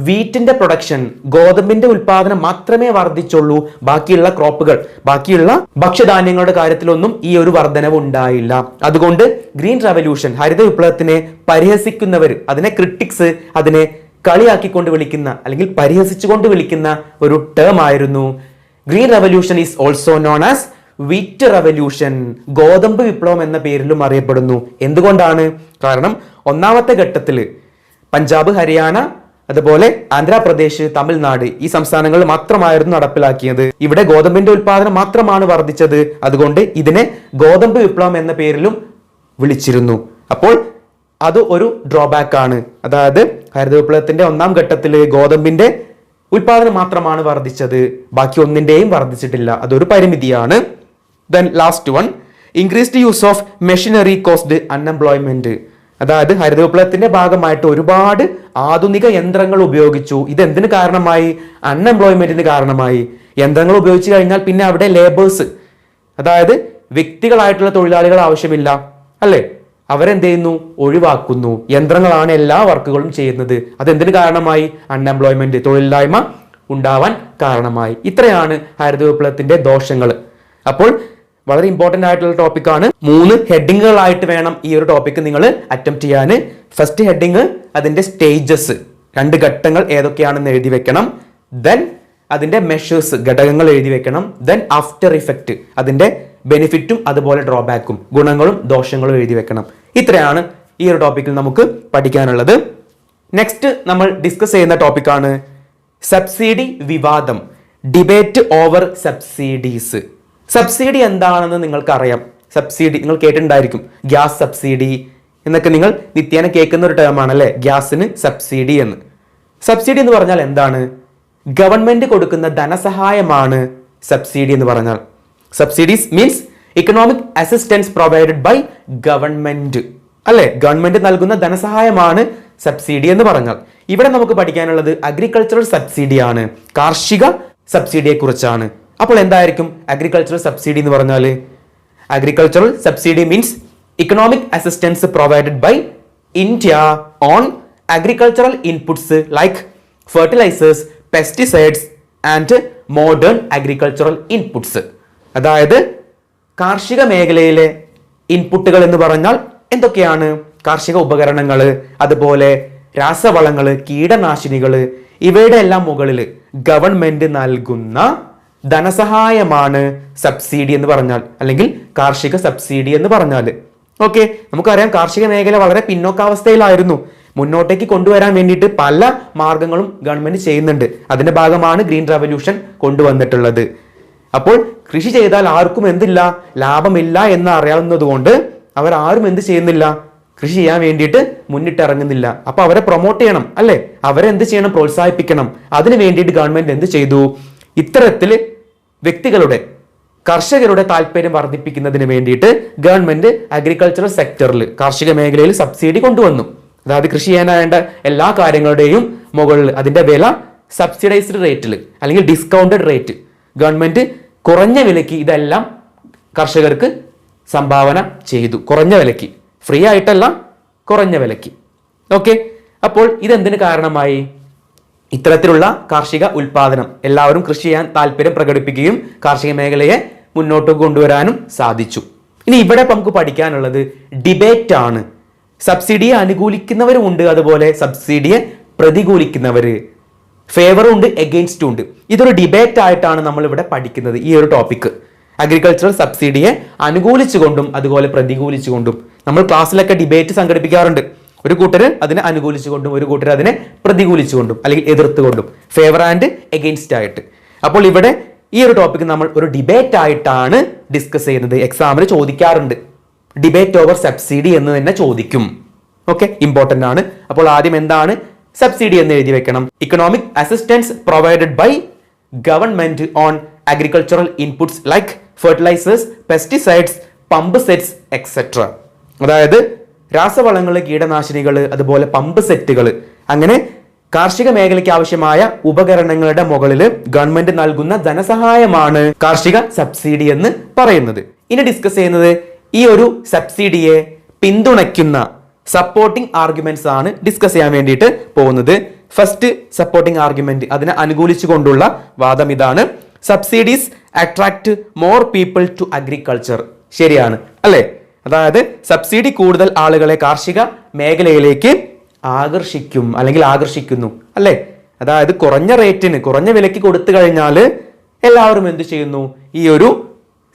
വീറ്റിന്റെ പ്രൊഡക്ഷൻ, ഗോതമ്പിന്റെ ഉൽപാദനം മാത്രമേ വർദ്ധിച്ചുള്ളൂ. ബാക്കിയുള്ള ക്രോപ്പുകൾ, ബാക്കിയുള്ള ഭക്ഷ്യധാന്യങ്ങളുടെ കാര്യത്തിലൊന്നും ഈ ഒരു വർധനവ് ഉണ്ടായില്ല. അതുകൊണ്ട് ഗ്രീൻ റവല്യൂഷൻ, ഹരിത വിപ്ലവത്തിനെ പരിഹസിക്കുന്നവർ, അതിനെ ക്രിട്ടിക്സ്, അതിനെ കളിയാക്കിക്കൊണ്ട് വിളിക്കുന്ന അല്ലെങ്കിൽ പരിഹസിച്ചുകൊണ്ട് വിളിക്കുന്ന ഒരു ടേം ആയിരുന്നു green revolution. Is also known as wheat revolution, ഗോതമ്പ് വിപ്ലവം എന്ന പേരിലും അറിയപ്പെടുന്നു. എന്തുകൊണ്ടാണ്? കാരണം ഒന്നാമത്തെ ഘട്ടത്തിൽ പഞ്ചാബ്, ഹരിയാന, അതുപോലെ ആന്ധ്രാപ്രദേശ്, തമിഴ്നാട്, ഈ സംസ്ഥാനങ്ങൾ മാത്രമായിരുന്നു നടപ്പിലാക്കിയത്. ഇവിടെ ഗോതമ്പിന്റെ ഉൽപാദനം മാത്രമാണ് വർദ്ധിച്ചത്. അതുകൊണ്ട് ഇതിനെ ഗോതമ്പ് വിപ്ലവം എന്ന പേരിലും വിളിച്ചിരുന്നു. അപ്പോൾ അത് ഒരു ഡ്രോബാക്ക് ആണ്. അതായത് ഹരിത വിപ്ലവത്തിന്റെ ഒന്നാം ഘട്ടത്തിൽ ഗോതമ്പിന്റെ ഉൽപാദനം മാത്രമാണ് വർദ്ധിച്ചത്, ബാക്കി ഒന്നിന്റെയും വർദ്ധിച്ചിട്ടില്ല. അതൊരു പരിമിതിയാണ്. Then last one, increased use of machinery caused unemployment. അതായത് ഹരിത വിപ്ലവത്തിന്റെ ഭാഗമായിട്ട് ഒരുപാട് ആധുനിക യന്ത്രങ്ങൾ ഉപയോഗിച്ചു. ഇത് എന്തിന് കാരണമായി? അൺഎംപ്ലോയ്മെന്റിന് കാരണമായി. യന്ത്രങ്ങൾ ഉപയോഗിച്ചു കഴിഞ്ഞാൽ പിന്നെ അവിടെ ലേബേഴ്സ്, അതായത് വ്യക്തികളായിട്ടുള്ള തൊഴിലാളികൾ ആവശ്യമില്ല, അല്ലേ? അവരെന്ത് ചെയ്യുന്നു? ഒഴിവാക്കുന്നു. യന്ത്രങ്ങളാണ് എല്ലാ വർക്കുകളും ചെയ്യുന്നത്. അതെന്തിന് കാരണമായി? അൺഎംപ്ലോയ്മെന്റ്, തൊഴിലില്ലായ്മ ഉണ്ടാവാൻ കാരണമായി. ഇത്രയാണ് ഹരിത വിപ്ലവത്തിന്റെ ദോഷങ്ങൾ. അപ്പോൾ വളരെ ഇമ്പോർട്ടന്റ് ആയിട്ടുള്ള ടോപ്പിക്കാണ്. 3 ഹെഡിങ്ങുകളായിട്ട് വേണം ഈ ഒരു ടോപ്പിക്ക് നിങ്ങൾ അറ്റംപ്റ്റ് ചെയ്യാൻ. ഫസ്റ്റ് ഹെഡിങ് അതിന്റെ സ്റ്റേജസ്, 2 ഘട്ടങ്ങൾ ഏതൊക്കെയാണെന്ന് എഴുതി വെക്കണം. ദെൻ അതിന്റെ മെഷേഴ്സ്, ഘടകങ്ങൾ എഴുതി വെക്കണം. ദെൻ ആഫ്റ്റർ ഇഫക്റ്റ്, അതിന്റെ ബെനിഫിറ്റും അതുപോലെ ഡ്രോബാക്കും, ഗുണങ്ങളും ദോഷങ്ങളും എഴുതി വെക്കണം. ഇത്രയാണ് ഈ ഒരു ടോപ്പിക്കിൽ നമുക്ക് പഠിക്കാനുള്ളത്. നെക്സ്റ്റ് നമ്മൾ ഡിസ്കസ് ചെയ്യുന്ന ടോപ്പിക്കാണ് സബ്സിഡി വിവാദം, ഡിബേറ്റ് ഓവർ സബ്സിഡീസ്. സബ്സിഡി എന്താണെന്ന് നിങ്ങൾക്കറിയാം. സബ്സിഡി നിങ്ങൾ കേട്ടിട്ടുണ്ടായിരിക്കും. ഗ്യാസ് സബ്സിഡി എന്നൊക്കെ നിങ്ങൾ നിത്യേന കേൾക്കുന്ന ഒരു ടേമാണ് അല്ലേ, ഗ്യാസിന് സബ്സിഡി എന്ന്. സബ്സിഡി എന്ന് പറഞ്ഞാൽ എന്താണ്? ഗവൺമെന്റ് കൊടുക്കുന്ന ധനസഹായമാണ് സബ്സിഡി എന്ന് പറഞ്ഞാൽ. Subsidies means economic assistance provided by government, അല്ലെ? ഗവൺമെന്റ് നൽകുന്ന ധനസഹായമാണ് സബ്സിഡി എന്ന് പറഞ്ഞാൽ. ഇവിടെ നമുക്ക് പഠിക്കാനുള്ളത് അഗ്രികൾച്ചറൽ സബ്സിഡിയാണ്, കാർഷിക സബ്സിഡിയെ കുറിച്ചാണ്. അപ്പോൾ എന്തായിരിക്കും അഗ്രികൾച്ചറൽ സബ്സിഡി എന്ന് പറഞ്ഞാൽ? Agricultural subsidy means economic assistance provided by India on agricultural inputs like fertilisers, pesticides and modern agricultural inputs. അതായത് കാർഷിക മേഖലയിലെ ഇൻപുട്ടുകൾ എന്ന് പറഞ്ഞാൽ എന്തൊക്കെയാണ്? കാർഷിക ഉപകരണങ്ങൾ, അതുപോലെ രാസവളങ്ങൾ, കീടനാശിനികൾ, ഇവയുടെ എല്ലാം മുകളിൽ ഗവൺമെന്റ് നൽകുന്ന ധനസഹായമാണ് സബ്സിഡി എന്ന് പറഞ്ഞാൽ, അല്ലെങ്കിൽ കാർഷിക സബ്സിഡി എന്ന് പറഞ്ഞാൽ. ഓക്കെ, നമുക്കറിയാം കാർഷിക മേഖല വളരെ പിന്നോക്കാവസ്ഥയിലായിരുന്നു. മുന്നോട്ടേക്ക് കൊണ്ടുവരാൻ വേണ്ടിയിട്ട് പല മാർഗങ്ങളും ഗവൺമെന്റ് ചെയ്യുന്നുണ്ട്. അതിന്റെ ഭാഗമാണ് ഗ്രീൻ റവല്യൂഷൻ കൊണ്ടുവന്നിട്ടുള്ളത്. അപ്പോൾ കൃഷി ചെയ്താൽ ആർക്കും എന്തില്ല? ലാഭമില്ല എന്ന് അറിയാവുന്നത് കൊണ്ട് അവരാരും എന്ത് ചെയ്യുന്നില്ല? കൃഷി ചെയ്യാൻ വേണ്ടിയിട്ട് മുന്നിട്ടിറങ്ങുന്നില്ല. അപ്പൊ അവരെ പ്രൊമോട്ട് ചെയ്യണം, അല്ലെ? അവരെ എന്ത് ചെയ്യണം? പ്രോത്സാഹിപ്പിക്കണം. അതിനു വേണ്ടിയിട്ട് ഗവൺമെന്റ് എന്ത് ചെയ്തു? ഇത്തരത്തിൽ വ്യക്തികളുടെ, കർഷകരുടെ താല്പര്യം വർദ്ധിപ്പിക്കുന്നതിന് വേണ്ടിയിട്ട് ഗവൺമെന്റ് അഗ്രികൾച്ചറൽ സെക്ടറിൽ, കാർഷിക മേഖലയിൽ സബ്സിഡി കൊണ്ടുവന്നു. അതായത് കൃഷി ചെയ്യാനാവേണ്ട എല്ലാ കാര്യങ്ങളുടെയും മുകളിൽ അതിന്റെ വില സബ്സിഡൈസ്ഡ് റേറ്റിൽ അല്ലെങ്കിൽ ഡിസ്കൗണ്ടഡ് റേറ്റ്, ഗവൺമെന്റ് കുറഞ്ഞ വിലയ്ക്ക് ഇതെല്ലാം കർഷകർക്ക് സംഭാവന ചെയ്തു. കുറഞ്ഞ വിലയ്ക്ക്, ഫ്രീ ആയിട്ടല്ല, കുറഞ്ഞ വിലയ്ക്ക്. ഓക്കെ, അപ്പോൾ ഇതെന്തിന് കാരണമായി? ഇത്തരത്തിലുള്ള കാർഷിക ഉൽപാദനം, എല്ലാവരും കൃഷി ചെയ്യാൻ താല്പര്യം പ്രകടിപ്പിക്കുകയും കാർഷിക മേഖലയെ മുന്നോട്ട് കൊണ്ടുവരാനും സാധിച്ചു. ഇനി ഇവിടെ നമുക്ക് പഠിക്കാനുള്ളത് ഡിബേറ്റ് ആണ്. സബ്സിഡിയെ അനുകൂലിക്കുന്നവരും ഉണ്ട്, അതുപോലെ സബ്സിഡിയെ പ്രതികൂലിക്കുന്നവര്, ഫേവറും ഉണ്ട്, എഗെയിൻസ്റ്റും ഉണ്ട്. ഇതൊരു ഡിബേറ്റ് ആയിട്ടാണ് നമ്മൾ ഇവിടെ പഠിക്കുന്നത് ഈ ഒരു ടോപ്പിക്ക്. അഗ്രികൾച്ചറൽ സബ്സിഡിയെ അനുകൂലിച്ചുകൊണ്ടും അതുപോലെ പ്രതികൂലിച്ചുകൊണ്ടും നമ്മൾ ക്ലാസ്സിലൊക്കെ ഡിബേറ്റ് സംഘടിപ്പിക്കാറുണ്ട്. ഒരു കൂട്ടര് അതിനെ അനുകൂലിച്ചുകൊണ്ടും ഒരു കൂട്ടർ അതിനെ പ്രതികൂലിച്ചുകൊണ്ടും അല്ലെങ്കിൽ എതിർത്തുകൊണ്ടും, ഫേവർ ആൻഡ് എഗെയിൻസ്റ്റ് ആയിട്ട്. അപ്പോൾ ഇവിടെ ഈ ഒരു ടോപ്പിക് നമ്മൾ ഒരു ഡിബേറ്റ് ആയിട്ടാണ് ഡിസ്കസ് ചെയ്യുന്നത്. എക്സാമിന് ചോദിക്കാറുണ്ട്, ഡിബേറ്റ് ഓവർ സബ്സിഡി എന്ന് തന്നെ ചോദിക്കും. ഓക്കെ, ഇമ്പോർട്ടന്റ് ആണ്. അപ്പോൾ ആദ്യം എന്താണ് സബ്സിഡി എന്ന് എഴുതി വെക്കണം. Economic assistance provided by government on agricultural inputs like fertilisers, pesticides, pump sets etcetera. അതായത് രാസവളങ്ങൾ, കീടനാശിനികൾ, അതുപോലെ പമ്പ് സെറ്റുകൾ, അങ്ങനെ കാർഷിക മേഖലയ്ക്ക് ആവശ്യമായ ഉപകരണങ്ങളുടെ മുകളിൽ ഗവൺമെന്റ് നൽകുന്ന ധനസഹായമാണ് കാർഷിക സബ്സിഡി എന്ന് പറയുന്നത്. ഇനി ഡിസ്കസ് ചെയ്യുന്നത് ഈ ഒരു സബ്സിഡിയെ പിന്തുണയ്ക്കുന്ന സപ്പോർട്ടിംഗ് ആർഗ്യുമെന്റ്സ് ആണ് ഡിസ്കസ് ചെയ്യാൻ വേണ്ടിയിട്ട് പോകുന്നത്. ഫസ്റ്റ് സപ്പോർട്ടിംഗ് ആർഗ്യുമെന്റ്, അതിനെ അനുകൂലിച്ചുകൊണ്ടുള്ള വാദം ഇതാണ്: subsidies attract more people to agriculture. ശരിയാണ് അല്ലെ? അതായത് സബ്സിഡി കൂടുതൽ ആളുകളെ കാർഷിക മേഖലയിലേക്ക് ആകർഷിക്കും അല്ലെങ്കിൽ ആകർഷിക്കുന്നു, അല്ലെ? അതായത് കുറഞ്ഞ റേറ്റിന്, കുറഞ്ഞ വിലയ്ക്ക് കൊടുത്തു കഴിഞ്ഞാൽ എല്ലാവരും എന്ത് ചെയ്യുന്നു? ഈ ഒരു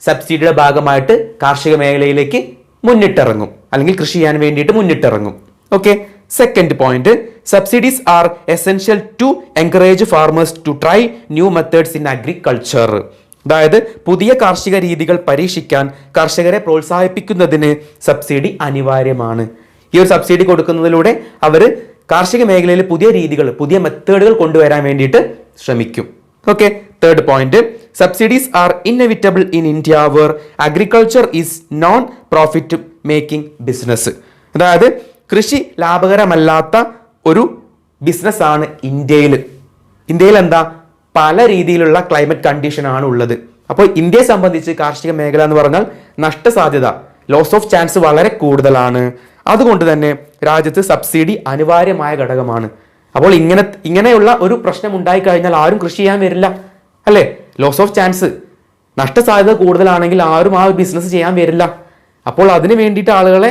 സബ്സിഡിയുടെ ഭാഗമായിട്ട് കാർഷിക മേഖലയിലേക്ക് മുന്നിട്ടിറങ്ങും അല്ലെങ്കിൽ കൃഷി ചെയ്യാൻ വേണ്ടിയിട്ട് മുന്നിട്ടിറങ്ങും. Okay, second point, subsidies are essential to encourage farmers to try new methods in agriculture. അതായത് പുതിയ കാർഷിക രീതികൾ പരീക്ഷിക്കാൻ കർഷകരെ പ്രോത്സാഹിപ്പിക്കുന്നതിന് സബ്സിഡി അനിവാര്യമാണ്. ഈ ഒരു സബ്സിഡി കൊടുക്കുന്നതിലൂടെ അവർ കാർഷിക മേഖലയിൽ പുതിയ രീതികൾ, പുതിയ മെത്തേഡുകൾ കൊണ്ടുവരാൻ വേണ്ടിയിട്ട് ശ്രമിക്കും. Okay, third point, subsidies are inevitable in India where agriculture is non profit making business. അതായത് കൃഷി ലാഭകരമല്ലാത്ത ഒരു ബിസിനസ് ആണ് ഇന്ത്യയിൽ. ഇന്ത്യയിൽ എന്താ, പല രീതിയിലുള്ള ക്ലൈമറ്റ് കണ്ടീഷൻ ആണ് ഉള്ളത്. അപ്പോൾ ഇന്ത്യയെ സംബന്ധിച്ച് കാർഷിക മേഖല എന്ന് പറഞ്ഞാൽ നഷ്ടസാധ്യത, ലോസ് ഓഫ് ചാൻസ് വളരെ കൂടുതലാണ്. അതുകൊണ്ട് തന്നെ രാജ്യത്ത് സബ്സിഡി അനിവാര്യമായ ഘടകമാണ്. അപ്പോൾ ഇങ്ങനെയുള്ള ഒരു പ്രശ്നം ഉണ്ടായിക്കഴിഞ്ഞാൽ ആരും കൃഷി ചെയ്യാൻ വരില്ല, അല്ലേ? ലോസ് ഓഫ് ചാൻസ്, നഷ്ടസാധ്യത കൂടുതലാണെങ്കിൽ ആരും ആ ബിസിനസ് ചെയ്യാൻ വരില്ല. അപ്പോൾ അതിന് വേണ്ടിയിട്ട് ആളുകളെ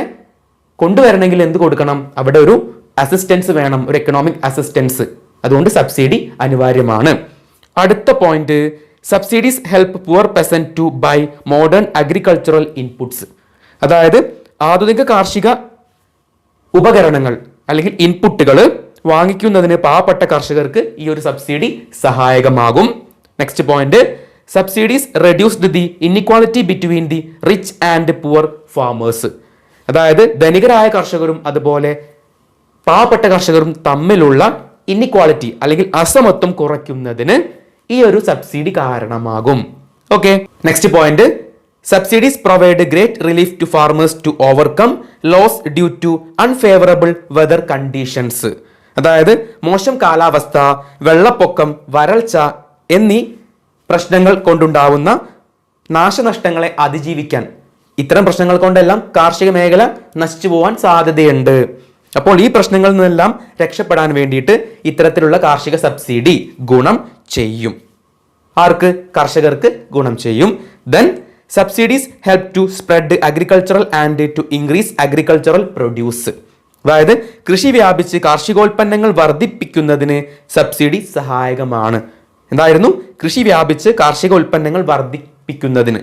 കൊണ്ടുവരണമെങ്കിൽ എന്ത് കൊടുക്കണം? അവിടെ ഒരു അസിസ്റ്റൻസ് വേണം, ഒരു എക്കണോമിക് അസിസ്റ്റൻസ്. അതുകൊണ്ട് സബ്സിഡി അനിവാര്യമാണ്. അടുത്ത point, subsidies help poor peasant to buy modern agricultural inputs. അതായത് ആധുനിക കാർഷിക ഉപകരണങ്ങൾ അല്ലെങ്കിൽ ഇൻപുട്ടുകൾ വാങ്ങിക്കുന്നതിന് പാവപ്പെട്ട കർഷകർക്ക് ഈ ഒരു സബ്സിഡി സഹായകമാകും. Next point, subsidies reduced the inequality between the rich and poor farmers. അതായത് ധനികരായ കർഷകരും അതുപോലെ പാവപ്പെട്ട കർഷകരും തമ്മിലുള്ള ഇൻഇക്വാളിറ്റി അല്ലെങ്കിൽ അസമത്വം കുറയ്ക്കുന്നതിന് ഈ ഒരു സബ്സിഡി കാരണമാകും. Okay, next point, subsidies provide great relief to farmers to overcome loss due to unfavourable weather conditions. അതായത് മോശം കാലാവസ്ഥ, വെള്ളപ്പൊക്കം, വരൾച്ച എന്നീ പ്രശ്നങ്ങൾ കൊണ്ടുണ്ടാവുന്ന നാശനഷ്ടങ്ങളെ അതിജീവിക്കാൻ, ഇത്തരം പ്രശ്നങ്ങൾ കൊണ്ടെല്ലാം കാർഷിക മേഖല നശിച്ചു പോകാൻ സാധ്യതയുണ്ട്. അപ്പോൾ ഈ പ്രശ്നങ്ങളിൽ നിന്നെല്ലാം രക്ഷപ്പെടാൻ വേണ്ടിയിട്ട് ഇത്തരത്തിലുള്ള കാർഷിക സബ്സിഡി ഗുണം ചെയ്യും. ആർക്ക്? കർഷകർക്ക് ഗുണം ചെയ്യും. Then subsidies help to spread agricultural and to increase agricultural produce. അതായത് കൃഷി വ്യാപിച്ച് കാർഷികോൽപ്പന്നങ്ങൾ വർദ്ധിപ്പിക്കുന്നതിന് സബ്സിഡി സഹായകമാണ്. എന്തായിരുന്നു? കൃഷി വ്യാപിച്ച് കാർഷിക ഉൽപ്പന്നങ്ങൾ വർദ്ധിപ്പിക്കുന്നതിന്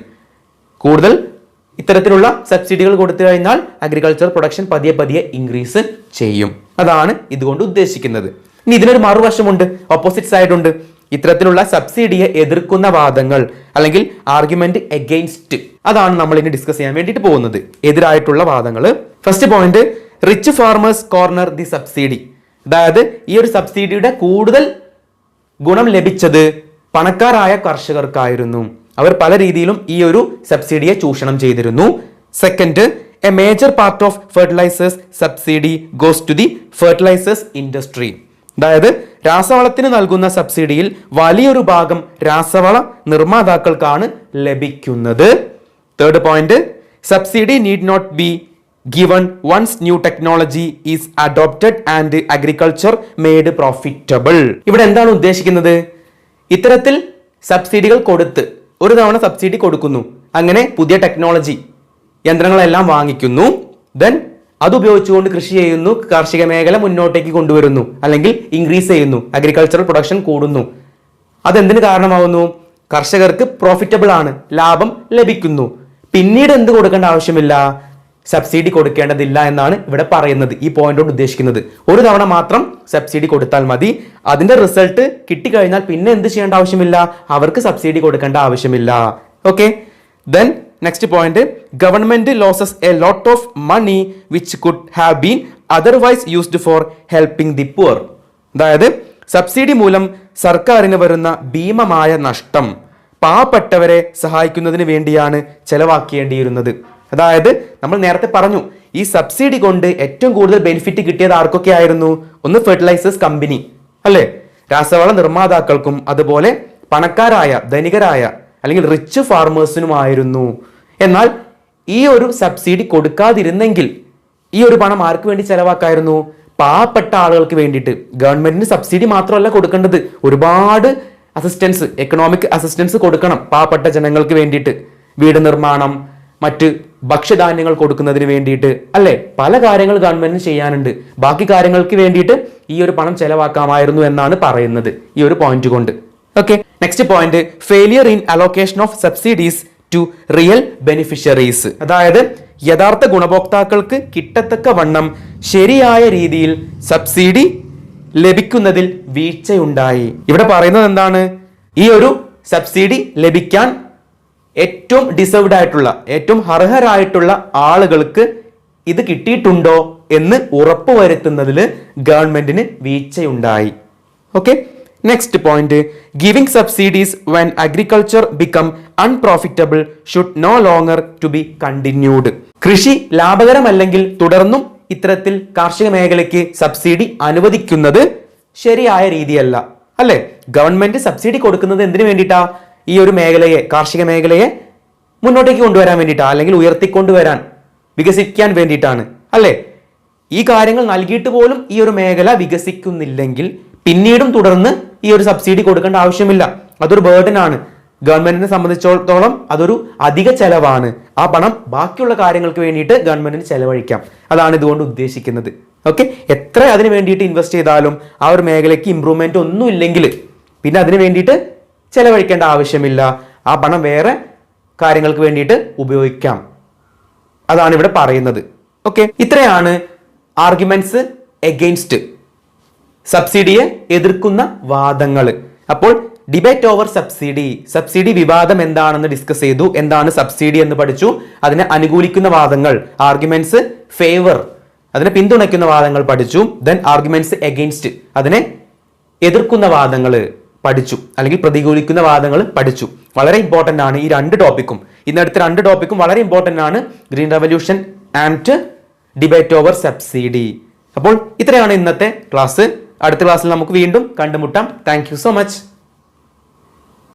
കൂടുതൽ ഇത്തരത്തിലുള്ള സബ്സിഡികൾ കൊടുത്തു കഴിഞ്ഞാൽ അഗ്രികൾച്ചർ പ്രൊഡക്ഷൻ പതിയെ പതിയെ ഇൻക്രീസ് ചെയ്യും. അതാണ് ഇതുകൊണ്ട് ഉദ്ദേശിക്കുന്നത്. ഇനി ഇതിനൊരു മറുവശമുണ്ട്, ഓപ്പോസിറ്റ് സൈഡ് ഉണ്ട്. ഇത്തരത്തിലുള്ള സബ്സിഡിയെ എതിർക്കുന്ന വാദങ്ങൾ അല്ലെങ്കിൽ ആർഗ്യുമെന്റ് എഗെയിൻസ്റ്റ്, അതാണ് നമ്മൾ ഇനി ഡിസ്കസ് ചെയ്യാൻ വേണ്ടിയിട്ട് പോകുന്നത്. എതിരായിട്ടുള്ള വാദങ്ങൾ. First point, rich farmers corner the subsidy. അതായത് ഈ ഒരു സബ്സിഡിയുടെ കൂടുതൽ ഗുണം ലഭിച്ചത് പണക്കാരായ കർഷകർക്കായിരുന്നു. അവർ പല രീതിയിലും ഈ ഒരു സബ്സിഡിയെ ചൂഷണം ചെയ്തിരുന്നു. Second, a major part of fertilisers subsidy goes to the fertilisers industry. അതായത് രാസവളത്തിന് നൽകുന്ന സബ്സിഡിയിൽ വലിയൊരു ഭാഗം രാസവള നിർമ്മാതാക്കൾക്കാണ് ലഭിക്കുന്നത്. Third point, subsidy need not be given once new technology is adopted and agriculture made profitable. ഇവിടെ എന്താണ് ഉദ്ദേശിക്കുന്നത്? ഇത്തരത്തിൽ സബ്സിഡികൾ കൊടുത്ത് ഒരു തവണ സബ്സിഡി കൊടുക്കുന്നു, അങ്ങനെ പുതിയ ടെക്നോളജി യന്ത്രങ്ങളെല്ലാം വാങ്ങിക്കുന്നു, ദെൻ അത് ഉപയോഗിച്ചുകൊണ്ട് കൃഷി ചെയ്യുന്നു, കാർഷിക മേഖല മുന്നോട്ടേക്ക് കൊണ്ടുവരുന്നു അല്ലെങ്കിൽ ഇൻക്രീസ് ചെയ്യുന്നു, അഗ്രികൾച്ചറൽ പ്രൊഡക്ഷൻ കൂടുന്നു. അതെന്തിന് കാരണമാവുന്നു? കർഷകർക്ക് പ്രോഫിറ്റബിൾ ആണ്, ലാഭം ലഭിക്കുന്നു. പിന്നീട് എന്ത് കൊടുക്കേണ്ട ആവശ്യമില്ല, സബ്സിഡി കൊടുക്കേണ്ടതില്ല എന്നാണ് ഇവിടെ പറയുന്നത്. ഈ പോയിന്റ് കൊണ്ട് ഉദ്ദേശിക്കുന്നത് ഒരു തവണ മാത്രം സബ്സിഡി കൊടുത്താൽ മതി. അതിന്റെ റിസൾട്ട് കിട്ടിക്കഴിഞ്ഞാൽ പിന്നെ എന്ത് ചെയ്യേണ്ട ആവശ്യമില്ല, അവർക്ക് സബ്സിഡി കൊടുക്കേണ്ട ആവശ്യമില്ല. Okay, then next point, government loses a lot of money which could have been otherwise used for helping the poor. അതായത് സബ്സിഡി മൂലം സർക്കാരിന് വരുന്ന ഭീമമായ നഷ്ടം പാവപ്പെട്ടവരെ സഹായിക്കുന്നതിന് വേണ്ടിയാണ് ചെലവാക്കേണ്ടിയിരുന്നത്. അതായത് നമ്മൾ നേരത്തെ പറഞ്ഞു, ഈ സബ്സിഡി കൊണ്ട് ഏറ്റവും കൂടുതൽ ബെനിഫിറ്റ് കിട്ടിയത് ആർക്കൊക്കെ ആയിരുന്നു? ഒന്ന് ഫെർട്ടിലൈസേഴ്സ് കമ്പനി, അല്ലേ, രാസവള നിർമ്മാതാക്കൾക്കും അതുപോലെ പണക്കാരായ ധനികരായ അല്ലെങ്കിൽ റിച്ച് ഫാർമേഴ്സിനുമായിരുന്നു. എന്നാൽ ഈ ഒരു സബ്സിഡി കൊടുക്കാതിരുന്നെങ്കിൽ ഈ ഒരു പണം ആർക്ക് വേണ്ടി ചെലവാക്കായിരുന്നു? പാവപ്പെട്ട ആളുകൾക്ക് വേണ്ടിയിട്ട്. ഗവൺമെന്റിന് സബ്സിഡി മാത്രമല്ല കൊടുക്കേണ്ടത്, ഒരുപാട് അസിസ്റ്റൻസ്, എക്കണോമിക് അസിസ്റ്റൻസ് കൊടുക്കണം പാവപ്പെട്ട ജനങ്ങൾക്ക് വേണ്ടിയിട്ട്. വീട് നിർമ്മാണം, മറ്റ് ഭക്ഷ്യധാന്യങ്ങൾ കൊടുക്കുന്നതിന് വേണ്ടിയിട്ട്, അല്ലെ, പല കാര്യങ്ങൾ ഗവൺമെന്റിന് ചെയ്യാനുണ്ട്. ബാക്കി കാര്യങ്ങൾക്ക് വേണ്ടിയിട്ട് ഈ ഒരു പണം ചെലവാക്കാമായിരുന്നു എന്നാണ് പറയുന്നത് ഈ ഒരു പോയിന്റ് കൊണ്ട്. Okay, next point, failure in allocation of subsidies to real beneficiaries. അതായത് യഥാർത്ഥ ഗുണഭോക്താക്കൾക്ക് കിട്ടത്തക്ക വണ്ണം ശരിയായ രീതിയിൽ സബ്സിഡി ലഭിക്കുന്നതിൽ വീഴ്ചയുണ്ടായി. ഇവിടെ പറയുന്നത് എന്താണ്? ഈ ഒരു സബ്സിഡി ലഭിക്കാൻ ഏറ്റവും ഡിസേർവ്ഡ് ആയിട്ടുള്ള, ഏറ്റവും അർഹരായിട്ടുള്ള ആളുകൾക്ക് ഇത് കിട്ടിയിട്ടുണ്ടോ എന്ന് ഉറപ്പുവരുത്തുന്നതിൽ ഗവൺമെന്റിന് വീഴ്ചയുണ്ടായി. Okay, next point, giving subsidies when agriculture become unprofitable should no longer to be continued. കൃഷി ലാഭകരമല്ലെങ്കിൽ തുടർന്നും ഇത്തരത്തിൽ കാർഷിക മേഖലയ്ക്ക് സബ്സിഡി അനുവദിക്കുന്നത് ശരിയായ രീതിയല്ല, അല്ലെ? ഗവൺമെന്റ് സബ്സിഡി കൊടുക്കുന്നത് എന്തിനു വേണ്ടിയിട്ടാ? ഈ ഒരു മേഖലയെ, കാർഷിക മേഖലയെ മുന്നോട്ടേക്ക് കൊണ്ടുവരാൻ വേണ്ടിയിട്ടാ, അല്ലെങ്കിൽ ഉയർത്തിക്കൊണ്ടുവരാൻ, വികസിക്കാൻ വേണ്ടിയിട്ടാണ്, അല്ലെ? ഈ കാര്യങ്ങൾ നൽകിയിട്ട് പോലും ഈ ഒരു മേഖല വികസിക്കുന്നില്ലെങ്കിൽ പിന്നീടും തുടർന്ന് ഈ ഒരു സബ്സിഡി കൊടുക്കേണ്ട ആവശ്യമില്ല. അതൊരു ബേർഡൻ ആണ്. ഗവൺമെന്റിനെ സംബന്ധിച്ചിടത്തോളം അതൊരു അധിക ചെലവാണ്. ആ പണം ബാക്കിയുള്ള കാര്യങ്ങൾക്ക് വേണ്ടിയിട്ട് ഗവൺമെന്റിന് ചെലവഴിക്കാം. അതാണ് ഇതുകൊണ്ട് ഉദ്ദേശിക്കുന്നത്. ഓക്കെ, എത്ര അതിന് വേണ്ടിയിട്ട് ഇൻവെസ്റ്റ് ചെയ്താലും ആ ഒരു മേഖലയ്ക്ക് ഇമ്പ്രൂവ്മെന്റ് ഒന്നും ഇല്ലെങ്കിൽ പിന്നെ അതിന് വേണ്ടിയിട്ട് ചെലവഴിക്കേണ്ട ആവശ്യമില്ല. ആ പണം വേറെ കാര്യങ്ങൾക്ക് വേണ്ടിയിട്ട് ഉപയോഗിക്കാം. അതാണ് ഇവിടെ പറയുന്നത്. ഓക്കെ, ഇത്രയാണ് ആർഗ്യുമെന്റ്സ് എഗെയിൻസ്റ്റ്, സബ്സിഡിയെ എതിർക്കുന്ന വാദങ്ങൾ. അപ്പോൾ ഡിബേറ്റ് ഓവർ സബ്സിഡി, സബ്സിഡി വിവാദം എന്താണെന്ന് ഡിസ്കസ് ചെയ്തു. എന്താണ് സബ്സിഡി എന്ന് പഠിച്ചു. അതിനെ അനുകൂലിക്കുന്ന വാദങ്ങൾ, ആർഗ്യുമെന്റ്സ് ഫേവർ, അതിനെ പിന്തുണയ്ക്കുന്ന വാദങ്ങൾ പഠിച്ചു. ദെൻ ആർഗ്യുമെന്റ്സ് എഗെയിൻസ്റ്റ്, അതിനെ എതിർക്കുന്ന വാദങ്ങൾ പഠിച്ചു, അല്ലെങ്കിൽ പ്രതികൂലിക്കുന്ന വാദങ്ങൾ പഠിച്ചു. വളരെ ഇമ്പോർട്ടന്റ് ആണ് ഈ രണ്ട് ടോപ്പിക്കും. ഇന്നടുത്ത രണ്ട് ടോപ്പിക്കും വളരെ ഇമ്പോർട്ടന്റ് ആണ്, green revolution and debate over subsidy. അപ്പോൾ ഇത്രയാണ് ഇന്നത്തെ ക്ലാസ്. അടുത്ത ക്ലാസ്സിൽ നമുക്ക് വീണ്ടും കണ്ടുമുട്ടാം. Thank you so much.